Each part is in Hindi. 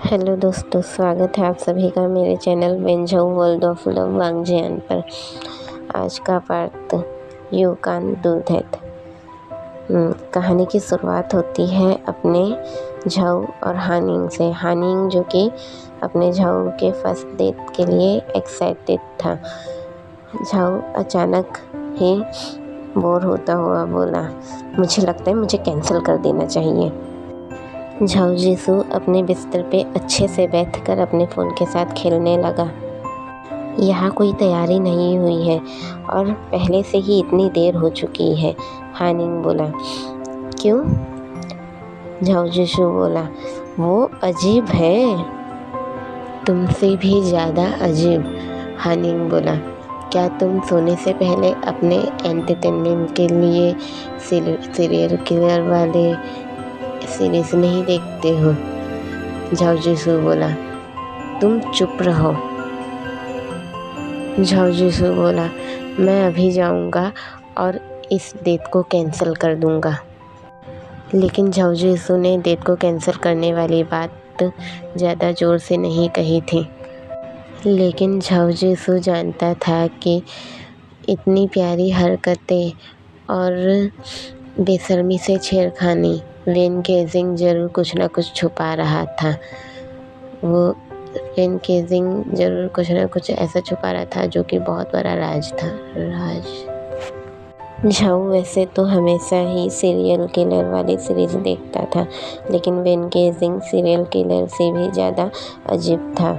हेलो दोस्तों, स्वागत है आप सभी का मेरे channel Wenzhou world of love Wangjian पर। आज का part you can do that. कहानी की शुरुआत होती है अपने झाऊ और हानिंग से। हानिंग जो कि अपने झाऊ के फर्स्ट डेट के लिए एक्साइटेड था। झाऊ अचानक ही बोर होता हुआ बोला, मुझे लगता है मुझे कैंसिल कर देना चाहिए। झाऊ जीसू अपने बिस्तर पे अच्छे से बैठकर अपने फ़ोन के साथ खेलने लगा। यहाँ कोई तैयारी नहीं हुई है और पहले से ही इतनी देर हो चुकी है, हानिंग बोला। क्यों? झाऊ जीसू बोला, वो अजीब है। तुमसे भी ज़्यादा अजीब, हानिंग बोला। क्या तुम सोने से पहले अपने एंटरटेनमेंट के लिए सीरियल किलर वाले सीरीज नहीं देखते हो? झाऊ जीसू बोला। तुम चुप रहो। झाऊ जीसू बोला, मैं अभी जाऊंगा और इस डेट को कैंसिल कर दूंगा। लेकिन झाऊ जीसू ने डेट को कैंसिल करने वाली बात ज़्यादा ज़ोर से नहीं कही थी। लेकिन झाऊ जीसू जानता था कि इतनी प्यारी हरकतें और बेशर्मी से छेड़खानी वेन केजिंग ज़रूर कुछ ना कुछ छुपा रहा था। वो वेन केजिंग ज़रूर कुछ ना कुछ ऐसा छुपा रहा था जो कि बहुत बड़ा राज था। झाऊ वैसे तो हमेशा ही सीरियल किलर वाली सीरीज देखता था, लेकिन वेन केजिंग सीरियल किलर से भी ज़्यादा अजीब था।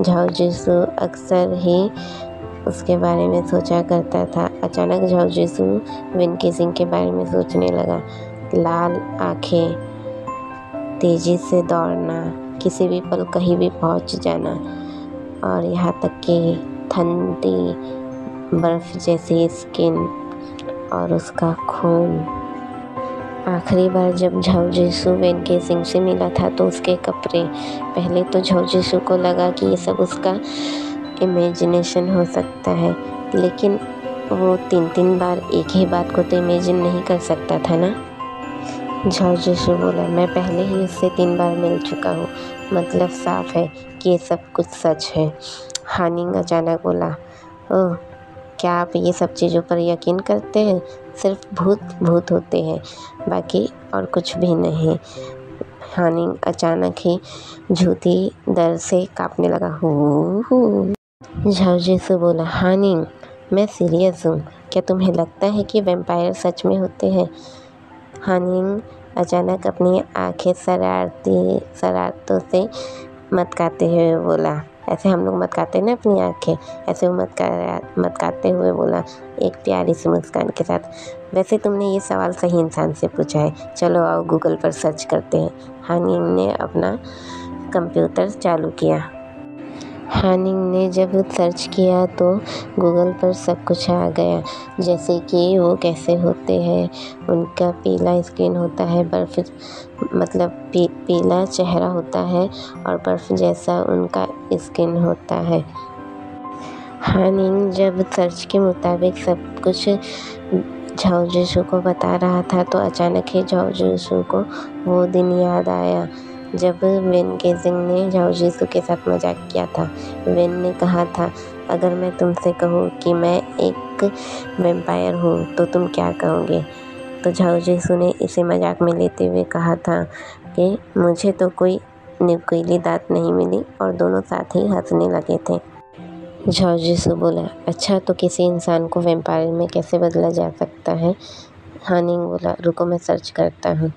झाऊ जीसू अक्सर ही उसके बारे में सोचा करता था। अचानक झाऊ जीसू वेन केजिंग के बारे में सोचने लगा। लाल आँखें, तेज़ी से दौड़ना, किसी भी पल कहीं भी पहुंच जाना, और यहाँ तक कि ठंडी बर्फ़ जैसी स्किन और उसका खून। आखिरी बार जब झाऊ जीसू वेन केजिंग से मिला था तो उसके कपड़े। पहले तो झाऊ जीसू को लगा कि ये सब उसका इमेजिनेशन हो सकता है, लेकिन वो 3 बार एक ही बात को तो इमेजिन नहीं कर सकता था ना। झाऊ जीसू बोला, मैं पहले ही उससे 3 बार मिल चुका हूँ, मतलब साफ है कि ये सब कुछ सच है। हानिंग अचानक बोला, ओह, क्या आप ये सब चीज़ों पर यकीन करते हैं? सिर्फ भूत होते हैं, बाकी और कुछ भी नहीं। हानिंग अचानक ही झूठी डर से कांपने लगा। झाऊ जीसू बोला, हानिंग, मैं सीरियस हूँ। क्या तुम्हें लगता है कि वैम्पायर सच में होते हैं? हानिंग अचानक अपनी आंखें शरारतों से मटकाते हुए बोला। ऐसे हम लोग मटकाते ना अपनी आंखें, ऐसे वो मटकाते हुए बोला, एक प्यारी सी मुस्कान के साथ। वैसे तुमने ये सवाल सही इंसान से पूछा है। चलो आओ गूगल पर सर्च करते हैं। हानिंग ने अपना कंप्यूटर चालू किया। हानिंग ने जब सर्च किया तो गूगल पर सब कुछ आ गया, जैसे कि वो कैसे होते हैं, उनका पीला स्किन होता है, बर्फ़ मतलब पीला चेहरा होता है और बर्फ़ जैसा उनका स्किन होता है। हानिंग जब सर्च के मुताबिक सब कुछ झाऊ जीसू को बता रहा था तो अचानक ही झाऊ जीसू को वो दिन याद आया जब वेन केजिंग ने झाऊ जीसू के साथ मजाक किया था। वेन ने कहा था, अगर मैं तुमसे कहूँ कि मैं एक वैम्पायर हूँ तो तुम क्या कहोगे? तो झाऊ जीसू ने इसे मजाक में लेते हुए कहा था कि मुझे तो कोई नुकीली दांत नहीं मिली, और दोनों साथ ही हंसने लगे थे। झाऊ जीसू बोला, अच्छा, तो किसी इंसान को वैम्पायर में कैसे बदला जा सकता है? हानिंग बोला, रुको मैं सर्च करता हूँ।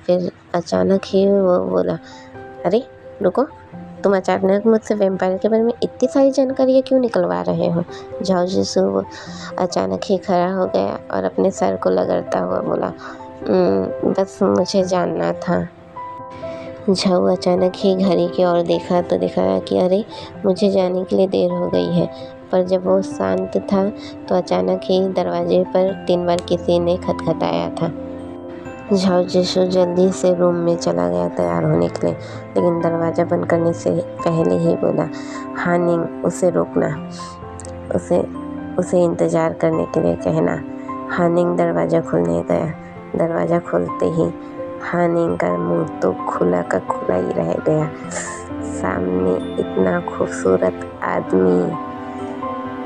फिर अचानक ही वो बोला, अरे रुको, तुम अचानक मुझसे वैम्पायर के बारे में इतनी सारी जानकारियाँ क्यों निकलवा रहे हो? झाऊ जीसू अचानक ही खड़ा हो गया और अपने सर को रगड़ता हुआ बोला, बस मुझे जानना था। झाऊ अचानक ही घड़ी की ओर देखा तो देखा कि अरे, मुझे जाने के लिए देर हो गई है। पर जब वो शांत था तो अचानक ही दरवाजे पर 3 बार किसी ने खटखटाया था। झाऊ जीसू जल्दी से रूम में चला गया तैयार होने के लिए, लेकिन दरवाज़ा बंद करने से पहले ही बोला, हानिंग, उसे रोकना, उसे इंतज़ार करने के लिए कहना। हानिंग दरवाज़ा खोलने गया। दरवाज़ा खोलते ही हानिंग का मुंह तो खुला का खुला ही रह गया। सामने इतना खूबसूरत आदमी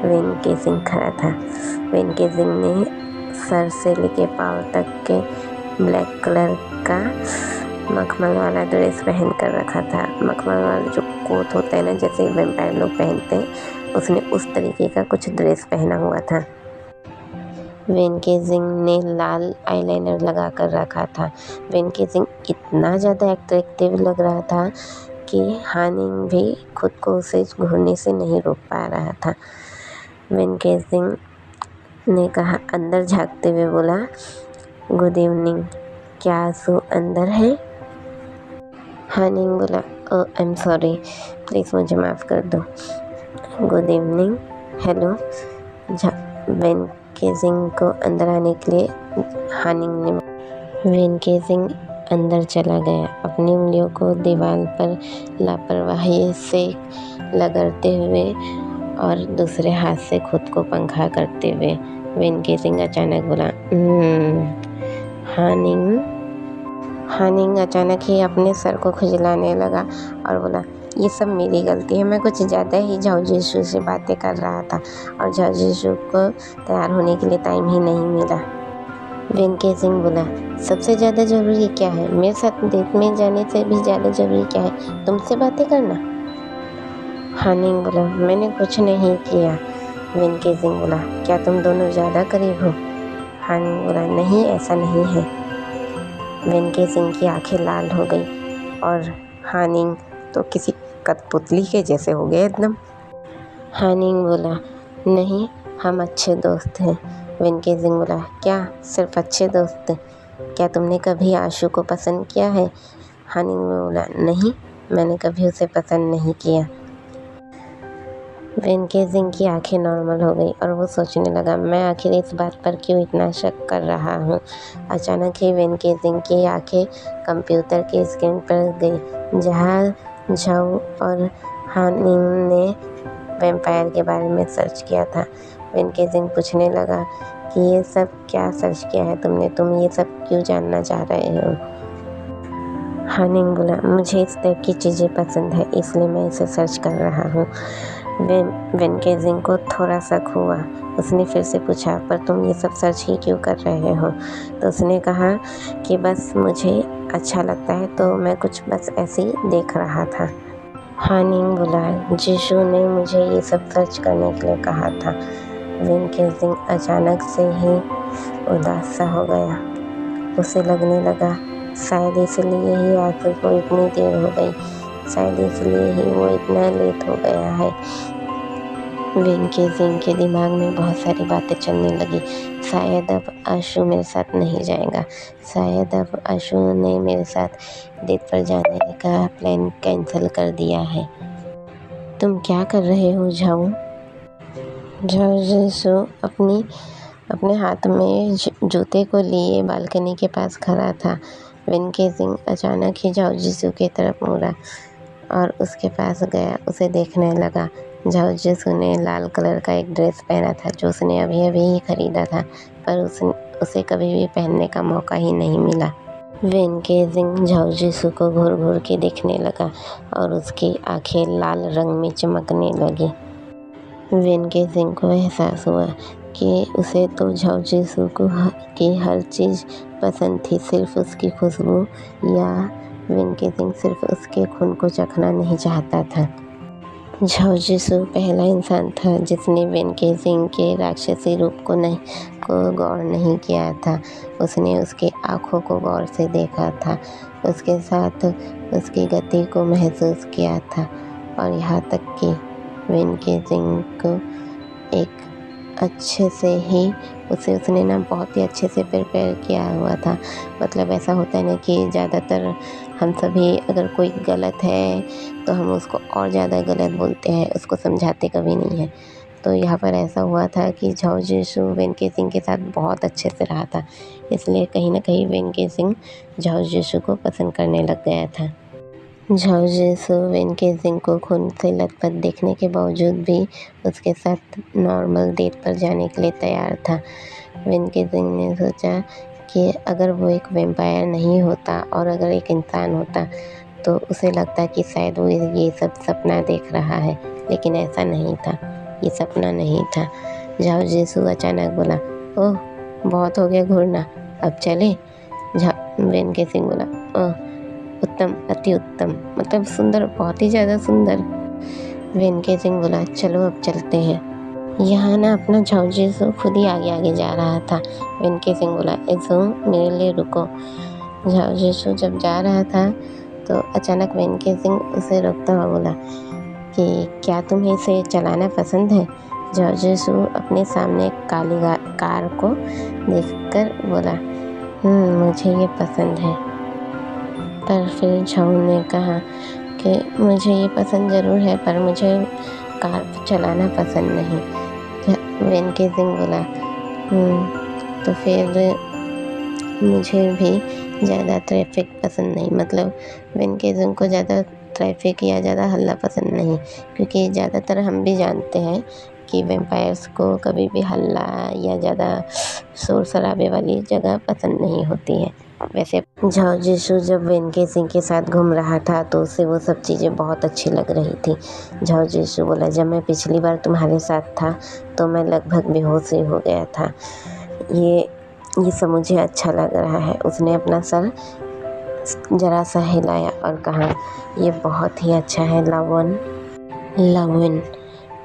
वेन केजिंग खड़ा था। वेन केजिंग ने सर से लेके पाँव तक के ब्लैक कलर का मखमल वाला ड्रेस पहन कर रखा था। मखमल वाला जो कोट होता है ना, जैसे वैम्पायर लोग पहनते हैं, उसने उस तरीके का कुछ ड्रेस पहना हुआ था। वेन केजिंग ने लाल आईलाइनर लगा कर रखा था। वेन केजिंग इतना ज़्यादा अट्रैक्टिव लग रहा था कि हानिंग भी खुद को उसे घूरने से नहीं रोक पा रहा था। वेन केजिंग ने कहा, अंदर झांकते हुए बोला, गुड इवनिंग, क्या आंसू अंदर है? हानिंग बोला, ओह आई एम सॉरी, प्लीज़ मुझे माफ़ कर दो। Good evening, hello. वेन केजिंग को अंदर आने के लिए हानिंग ने वेन केजिंग अंदर चला गया, अपनी उंगलियों को दीवार पर लापरवाही से रगड़ते हुए और दूसरे हाथ से खुद को पंखा करते हुए। वेन केजिंग अचानक बोला, हानिंग अचानक ही अपने सर को खुजलाने लगा और बोला, ये सब मेरी गलती है, मैं कुछ ज़्यादा ही झाओ जिसू से बातें कर रहा था और झाओ जिसू को तैयार होने के लिए टाइम ही नहीं मिला। वेन केजिंग बोला, सबसे ज़्यादा ज़रूरी क्या है? मेरे साथ डेट में जाने से भी ज़्यादा ज़रूरी क्या है? तुमसे बातें करना? हानिंग बोला, मैंने कुछ नहीं किया। वेन केजिंग बोला, क्या तुम दोनों ज़्यादा करीब हो? हानिंग बोला, नहीं, ऐसा नहीं है। वेन केजिंग की आंखें लाल हो गई और हानिंग तो किसी कठपुतली के जैसे हो गए एकदम। हानिंग बोला, नहीं, हम अच्छे दोस्त हैं। वेन केजिंग बोला, क्या सिर्फ अच्छे दोस्त? क्या तुमने कभी आशु को पसंद किया है? हानिंग बोला, नहीं, मैंने कभी उसे पसंद नहीं किया। वेन केजिंग की आंखें नॉर्मल हो गई और वो सोचने लगा, मैं आखिर इस बात पर क्यों इतना शक कर रहा हूँ। अचानक ही वेन केजिंग की आंखें कंप्यूटर की स्क्रीन पर गई जहाँ झाओ और हानिंग ने वैम्पायर के बारे में सर्च किया था। वेन केजिंग पूछने लगा कि ये सब क्या सर्च किया है तुमने? तुम ये सब क्यों जानना चाह रहे हो? हानिंग बोला, मुझे इस टाइप की चीज़ें पसंद है, इसलिए मैं इसे सर्च कर रहा हूँ। वेन केजिंग को थोड़ा शक हुआ। उसने फिर से पूछा, पर तुम ये सब सर्च ही क्यों कर रहे हो? तो उसने कहा कि बस मुझे अच्छा लगता है, तो मैं कुछ बस ऐसे ही देख रहा था। हानिंग बोला, जिशु ने मुझे ये सब सर्च करने के लिए कहा था। वेन केजिंग अचानक से ही उदास सा हो गया। उसे लगने लगा, शायद इसलिए ही आंसू को इतनी देर हो गई, शायद इसलिए ही वो इतना लेट हो गया है। वेन केजिंग के दिमाग में बहुत सारी बातें चलने लगी। शायद अब आशु मेरे साथ नहीं जाएगा, शायद अब आशु ने मेरे साथ डेट पर जाने का प्लान कैंसिल कर दिया है। तुम क्या कर रहे हो झाओ? झाओ जिसू अपने हाथ में जूते को लिए बालकनी के पास खड़ा था। वेन केजिंग अचानक ही झाओ जिसू की तरफ मुड़ा और उसके पास गया, उसे देखने लगा। झाओ जिसू ने लाल कलर का एक ड्रेस पहना था जो उसने अभी अभी ही खरीदा था, पर उसे कभी भी पहनने का मौका ही नहीं मिला। वेन केजिंग झाओ जिसू को घूर घूर के देखने लगा और उसकी आंखें लाल रंग में चमकने लगी। वेन केजिंग को एहसास हुआ कि उसे तो झाओ जिसू की हर चीज़ पसंद थी, सिर्फ उसकी खुशबू, या वेन केजिंग सिर्फ उसके खून को चखना नहीं चाहता था। झाओ जिसू पहला इंसान था जिसने वेन केजिंग के राक्षसी रूप को गौर नहीं किया था। उसने उसकी आँखों को गौर से देखा था, उसके साथ उसकी गति को महसूस किया था और यहाँ तक कि वेन केजिंग को एक अच्छे से ही उसने ना बहुत ही अच्छे से प्रिपेयर किया हुआ था। मतलब ऐसा होता है ना कि ज़्यादातर हम सभी अगर कोई गलत है तो हम उसको और ज़्यादा गलत बोलते हैं, उसको समझाते कभी नहीं है। तो यहाँ पर ऐसा हुआ था कि झाओ जिसू वेन केजिंग के साथ बहुत अच्छे से रहा था, इसलिए कहीं ना कहीं वेन केजिंग झाओ जिसू को पसंद करने लग गया था। झाओ जिसू वेन केजिंग को खून से लथपथ देखने के बावजूद भी उसके साथ नॉर्मल डेट पर जाने के लिए तैयार था। वेन केजिंग ने सोचा कि अगर वो एक वैम्पायर नहीं होता और अगर एक इंसान होता तो उसे लगता कि शायद वो ये सब सपना देख रहा है, लेकिन ऐसा नहीं था, ये सपना नहीं था। झाओ जिसू अचानक बोला, ओह बहुत हो गया घूरना, अब चले। वेन केसिंग बोला, ओह उत्तम, अति उत्तम, मतलब सुंदर, बहुत ही ज़्यादा सुंदर। वेन केसिंग बोला, चलो अब चलते हैं। यहाँ ना अपना झाओ जिसू खुद ही आगे आगे जा रहा था। वेन केसिंग बोला, एसो मेरे लिए रुको। झाओ जिसू जब जा रहा था तो अचानक वेन केसिंग उसे रोकता हुआ बोला कि क्या तुम्हें इसे चलाना पसंद है। झाओ जिसू अपने सामने काली कार को देखकर बोला, मुझे ये पसंद है। पर फिर झाओ ने कहा कि मुझे ये पसंद ज़रूर है, पर मुझे कार चलाना पसंद नहीं। वेन केसिंग बोला, तो फिर मुझे भी ज़्यादा ट्रैफिक पसंद नहीं, मतलब वेन केसिंग को ज़्यादा ट्रैफिक या ज़्यादा हल्ला पसंद नहीं, क्योंकि ज़्यादातर हम भी जानते हैं कि वैम्पायर्स को कभी भी हल्ला या ज़्यादा शोर शराबे वाली जगह पसंद नहीं होती है। वैसे झाओ जिसू जब वेन केसिंग के साथ घूम रहा था तो उसे वो सब चीज़ें बहुत अच्छी लग रही थी। झाओ जिसू बोला, जब मैं पिछली बार तुम्हारे साथ था तो मैं लगभग बेहोश ही हो गया था, ये सब मुझे अच्छा लग रहा है। उसने अपना सर जरा सा हिलाया और कहा, ये बहुत ही अच्छा है लवन।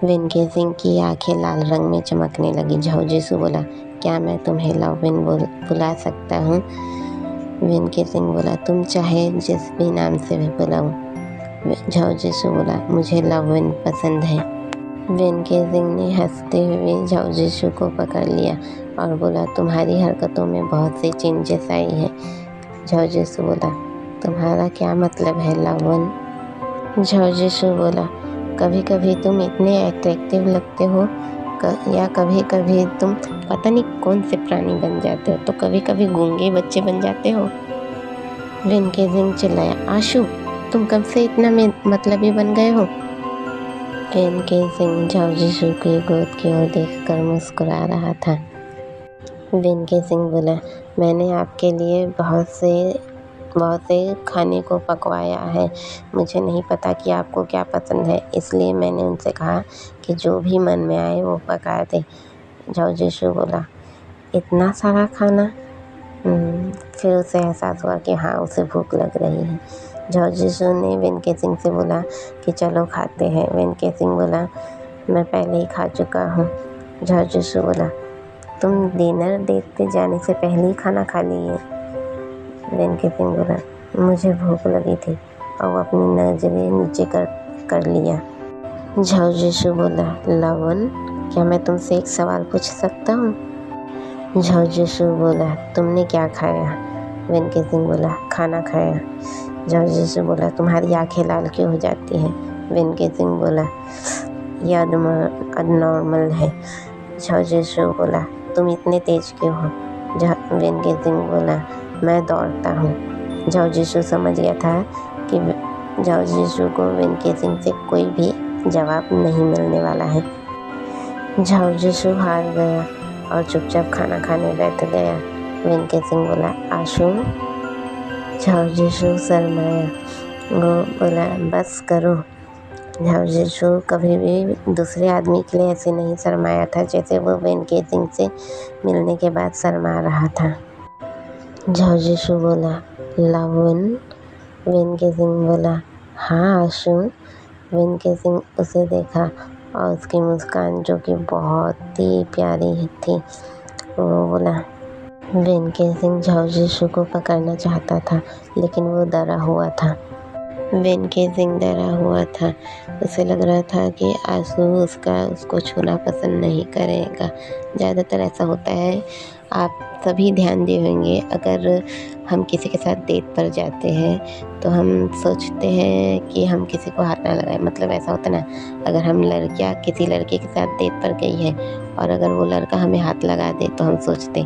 वेन केसिंग की आंखें लाल रंग में चमकने लगी। झाओ जिसू बोला, क्या मैं तुम्हें लवन बुला सकता हूँ। वेन केसिंग बोला, तुम चाहे जिस भी नाम से भी बुलाऊं। झाओ जिसू बोला, मुझे लवन पसंद है। वेन केसिंग ने हंसते हुए झाओ जिसू को पकड़ लिया और बोला, तुम्हारी हरकतों में बहुत सी चेंजेस आई है। झाओ जिसू बोला, तुम्हारा क्या मतलब है लवन। झाओ जिसू बोला, कभी कभी तुम इतने अट्रैक्टिव लगते हो या कभी कभी तुम पता नहीं कौन से प्राणी बन जाते हो, तो कभी कभी गूंगे बच्चे बन जाते हो। वेन केसिंग चिल्लाया, आशु तुम कब से इतना मतलबी बन गए हो। वेन केसिंग झाओ जिसू की गोद की ओर देखकर मुस्कुरा रहा था। वेन केसिंग बोला, मैंने आपके लिए बहुत से खाने को पकवाया है। मुझे नहीं पता कि आपको क्या पसंद है, इसलिए मैंने उनसे कहा कि जो भी मन में आए वो पका दे। झाओ जिसू बोला, इतना सारा खाना। फिर उसे एहसास हुआ कि हाँ, उसे भूख लग रही है। झाओ जिसू ने वेन केसिंग से बोला कि चलो खाते हैं। वेन केसिंग बोला, मैं पहले ही खा चुका हूँ। झाओ जिसू बोला, तुम डिनर देखते जाने से पहले ही खाना खा लिए। वेन केसिंग बोला, मुझे भूख लगी थी और वो अपनी नज़रें नीचे कर लिया। झाओ जिसू बोला, लवन क्या मैं तुमसे एक सवाल पूछ सकता हूँ। झाओ जिसू बोला, तुमने क्या खाया। वेन केसिंग बोला, खाना खाया। झाओ जिसू बोला, तुम्हारी आंखें लाल क्यों हो जाती हैं। वेन केसिंग बोला, यह अबनॉर्मल है। झाओ जिसू बोला, तुम इतने तेज क्यों हो। वेन केसिंग बोला, मैं दौड़ता हूँ। झाओ जिसू समझ गया था कि झाओ जिसू को वेन केसिंग से कोई भी जवाब नहीं मिलने वाला है। झाओ जिसू हार गया और चुपचाप खाना खाने बैठ गया। वेन केसिंग बोला, आशु। झाओ जिसू शर्माया, वो बोला, बस करो। झाओ जिसू कभी भी दूसरे आदमी के लिए ऐसे नहीं शर्माया था जैसे वो वेन केसिंग से मिलने के बाद शर्मा रहा था। झाओ जिसू बोला, लवन। वेन केसिंग बोला, हाँ आशु। वेन केसिंग उसे देखा और उसकी मुस्कान जो कि बहुत ही प्यारी थी, वो बोला। वेन केसिंग झाओ जिसू को पकड़ना चाहता था, लेकिन वो डरा हुआ था। वेन केसिंग डरा हुआ था। उसे लग रहा था कि आशु उसको छूना पसंद नहीं करेगा। ज़्यादातर ऐसा होता है, आप सभी ध्यान दिए होंगे, अगर हम किसी के साथ डेट पर जाते हैं तो हम सोचते हैं कि हम किसी को हाथ ना लगाएं। मतलब ऐसा होता ना, अगर हम लड़कियां किसी लड़के के साथ डेट पर गई है और अगर वो लड़का हमें हाथ लगा दे तो हम सोचते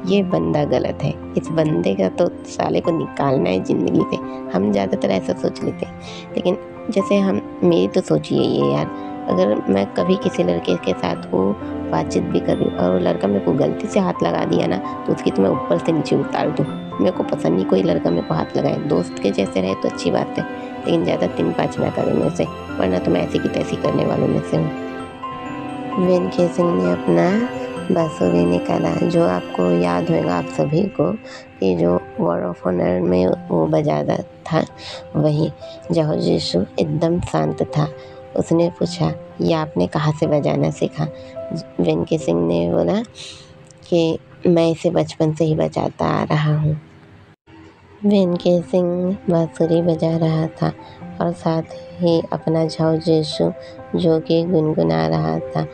ये बंदा गलत है, इस बंदे का तो साले को निकालना है ज़िंदगी से। हम ज़्यादातर ऐसा सोच लेते हैं। लेकिन जैसे मेरी तो सोचिए ये यार, अगर मैं कभी किसी लड़के के साथ हूँ, बातचीत भी कर रही हूँ और वो लड़का मेरे को गलती से हाथ लगा दिया ना, तो उसकी तो मैं ऊपर से नीचे उतार दूँ। मेरे को पसंद नहीं कोई लड़का मेरे को हाथ लगाए। दोस्त के जैसे रहे तो अच्छी बात है, लेकिन ज़्यादा 3-5 ना करे मेरे से, वरना तो मैं ऐसी की तैसी करने वालों में से हूँ। वेन केसिंग ने अपना बांसुरी निकाला, जो आपको याद होगा आप सभी को कि जो वॉर ऑफ ऑनर में वो बजाता था, वही जाओ जीसू एकदम शांत था। उसने पूछा, ये आपने कहाँ से बजाना सीखा? वेन केसिंग ने बोला कि मैं इसे बचपन से ही बजाता आ रहा हूँ। वेन केसिंग बांसुरी बजा रहा था और साथ ही अपना झाओ जीसू जो कि गुनगुना रहा था।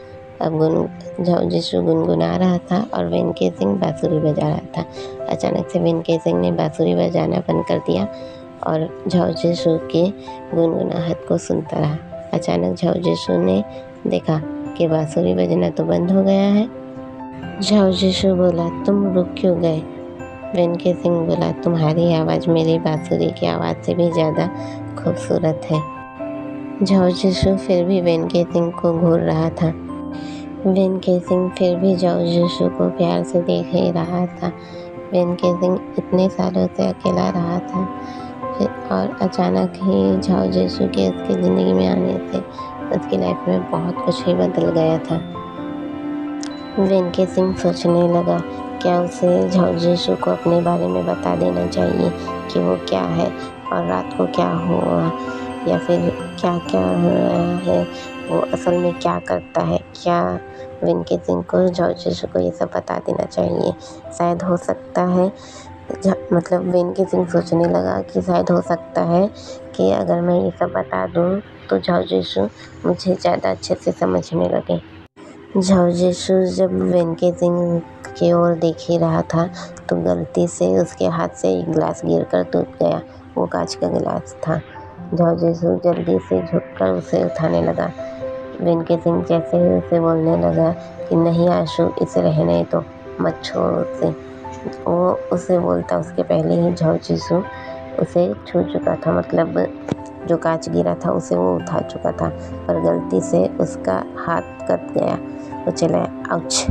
अब झाओ जीसू गुनगुना रहा था और वेन केसिंग बांसुरी बजा रहा था। अचानक से वेन केसिंग ने बांसुरी बजाना बंद कर दिया और झाओ जीसू के गुनगुनाहट को सुनता रहा। अचानक झाओ जीसू ने देखा कि बांसुरी बजना तो बंद हो गया है। झाओ जीसू बोला, तुम रुक क्यों गए? वेन केसिंग बोला, तुम्हारी आवाज़ मेरी बांसुरी की आवाज़ से भी ज़्यादा खूबसूरत है। झाओ जीसू फिर भी वेन केसिंग को घूर रहा था। वेन केसिंग फिर भी झाओ जीसू को प्यार से देख ही रहा था। वेन केसिंग इतने सालों से अकेला रहा था और अचानक ही झाओ जीसू के उसकी ज़िंदगी में आने से उसकी लाइफ में बहुत कुछ ही बदल गया था। वेन केसिंग सोचने लगा, क्या उसे झाओ जीसू को अपने बारे में बता देना चाहिए कि वो क्या है और रात को क्या हुआ, या फिर क्या क्या हो रहा है, वो असल में क्या करता है। क्या वेन केसिंग को झाओ जीसू को ये सब बता देना चाहिए? शायद हो सकता है, मतलब वेन केसिंग सोचने लगा कि शायद हो सकता है कि अगर मैं ये सब बता दूँ तो झाओ जीसू मुझे ज़्यादा अच्छे से समझने लगे। झाओ जीसू जब वेन केसिंग की ओर देख ही रहा था तो गलती से उसके हाथ से एक गिलास गिरकर टूट गया। वो कांच का गिलास था। झाओ जीसू जल्दी से झुककर उसे उठाने लगा। वेन केसिंग जैसे ही उसे बोलने लगा कि नहीं आशु, इसे रहने दो, मत छोड़ उसे, वो उसे बोलता उसके पहले ही झाओ जीसू उसे छू चुका था। मतलब जो कांच गिरा था उसे वो उठा चुका था, पर गलती से उसका हाथ कट गया। वो चला, आउच।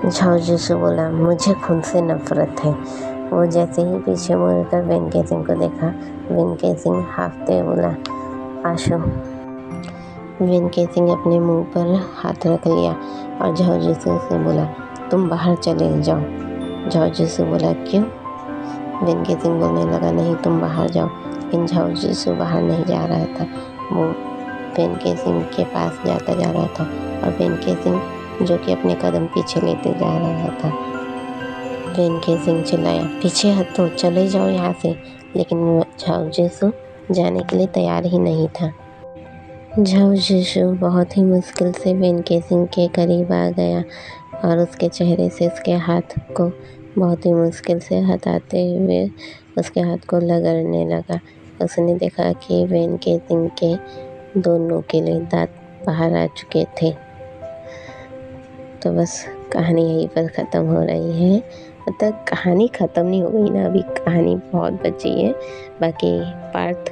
झाओ जीसू बोला, मुझे खून से नफरत है। वो जैसे ही पीछे मुड़कर वेन केसिंग को देखा, वेन केसिंग हांफते बोला, आशु। वेन केसिंग अपने मुंह पर हाथ रख लिया और झाओ जीसू से बोला, तुम बाहर चले जाओ। झाओ जीसू बोला, क्यों? वेन केसिंग बोलने लगा, नहीं तुम बाहर जाओ। लेकिन झाओ जीसू बाहर नहीं जा रहा था। वो वेन केसिंग के पास जाता जा रहा था और वेन केसिंग जो कि अपने कदम पीछे लेते जा रहा था। वेन केसिंग चिल्लाया, पीछे हटो, चले जाओ यहाँ से। लेकिन झाओ जीसू जाने के लिए तैयार ही नहीं था। झाओ जीसू बहुत ही मुश्किल से वेन केसिंग के करीब आ गया और उसके चेहरे से उसके हाथ को बहुत ही मुश्किल से हटाते हुए उसके हाथ को रगड़ने लगा। उसने देखा कि वेन केसिंग के दोनों नुकीले दांत बाहर आ चुके थे। तो बस कहानी यहीं पर ख़त्म हो रही है। मतलब कहानी ख़त्म नहीं हो गई ना, अभी कहानी बहुत बची है। बाकी पार्ट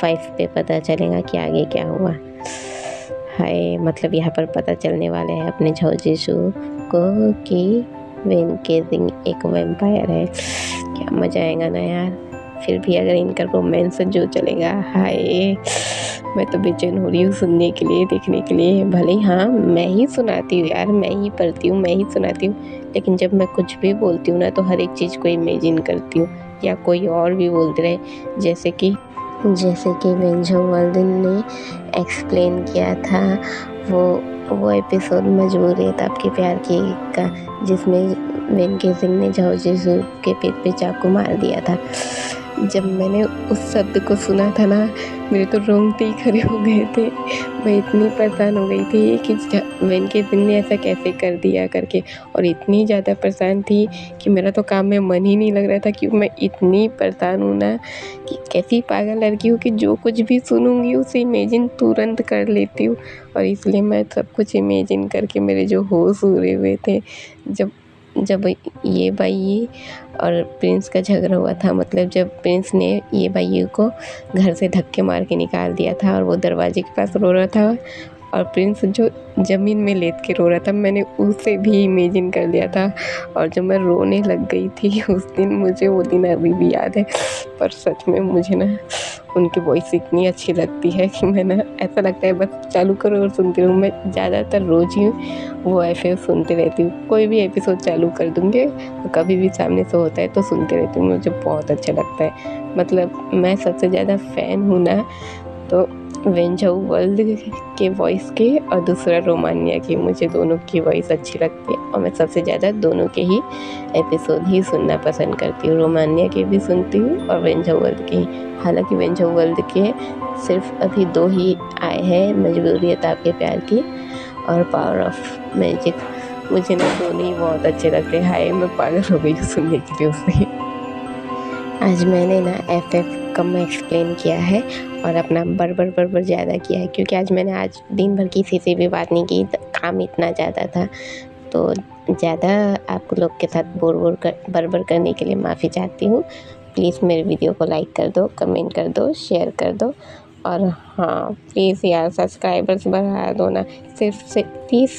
5 पे पता चलेगा कि आगे क्या हुआ। हाय, मतलब यहाँ पर पता चलने वाले हैं अपने झाओ जीसू को कि वेन केसिंग एक वैम्पायर है। क्या मज़ा आएगा ना यार। फिर भी अगर इनका रोमांस जो चलेगा, हाय मैं तो बेचैन हो रही हूँ सुनने के लिए, देखने के लिए। भले ही हाँ मैं ही सुनाती हूँ यार, मैं ही पढ़ती हूँ, मैं ही सुनाती हूँ, लेकिन जब मैं कुछ भी बोलती हूँ ना तो हर एक चीज़ को इमेजिन करती हूँ या कोई और भी बोलते रहे। जैसे कि वेन झाओ वर्ल्डन ने एक्सप्लेन किया था वो एपिसोड मजबूर है आपके प्यार की का, जिसमें वेन केसिंग ने झाओ जीसू के पेट पे चाकू मार दिया था। जब मैंने उस शब्द को सुना था ना, मेरे तो रोंगटे ही खड़े हो गए थे। मैं इतनी परेशान हो गई थी कि वेन केसिंग ने ऐसा कैसे कर दिया करके, और इतनी ज़्यादा परेशान थी कि मेरा तो काम में मन ही नहीं लग रहा था, क्योंकि मैं इतनी परेशान हूँ ना कि कैसी पागल लड़की हूँ कि जो कुछ भी सुनूंगी उसे इमेजिन तुरंत कर लेती हूँ। और इसलिए मैं सब कुछ इमेजिन करके मेरे जो होश उड़े हुए थे, जब जब ये बाई और प्रिंस का झगड़ा हुआ था, मतलब जब प्रिंस ने ये बाई को घर से धक्के मार के निकाल दिया था और वो दरवाजे के पास रो रहा था और प्रिंस जो ज़मीन में लेट के रो रहा था, मैंने उसे भी इमेजिन कर लिया था और जब मैं रोने लग गई थी उस दिन, मुझे वो दिन अभी भी याद है। पर सच में मुझे ना उनकी वॉइस इतनी अच्छी लगती है कि मैं ना ऐसा लगता है बस चालू करो और सुनती रहूँ। मैं ज़्यादातर रोज़ ही वो ऐसे सुनते रहती हूँ, कोई भी एपिसोड चालू कर दूँगी तो कभी भी सामने से होता है तो सुनते रहती हूँ, मुझे बहुत अच्छा लगता है। मतलब मैं सबसे ज़्यादा फ़ैन हूँ ना तो वेंझऊ वर्ल्ड के वॉइस के और दूसरा रोमानिया की, मुझे दोनों की वॉइस अच्छी लगती है और मैं सबसे ज़्यादा दोनों के ही एपिसोड ही सुनना पसंद करती हूँ। रोमानिया के भी सुनती हूँ और वेंझऊ वर्ल्ड के। हालांकि वेंझऊ वर्ल्ड के सिर्फ अभी 2 ही आए हैं, मजबूरियत आपके प्यार की और पावर ऑफ मैजिक। मुझे ना दोनों ही बहुत अच्छे लगते हैं। हाय मैं पागल हो गई सुनने के लिए उसे। आज मैंने ना FF कम एक्सप्लेन किया है और अपना बड़बड़ ज़्यादा किया है, क्योंकि आज दिन भर किसी से भी बात नहीं की, काम इतना ज़्यादा था। तो ज़्यादा आप लोग के साथ बड़बड़ करने के लिए माफ़ी चाहती हूँ। प्लीज़ मेरे वीडियो को लाइक कर दो, कमेंट कर दो, शेयर कर दो और हाँ प्लीज़ यार सब्सक्राइबर्स बढ़ा दो ना, सिर्फ प्लीज़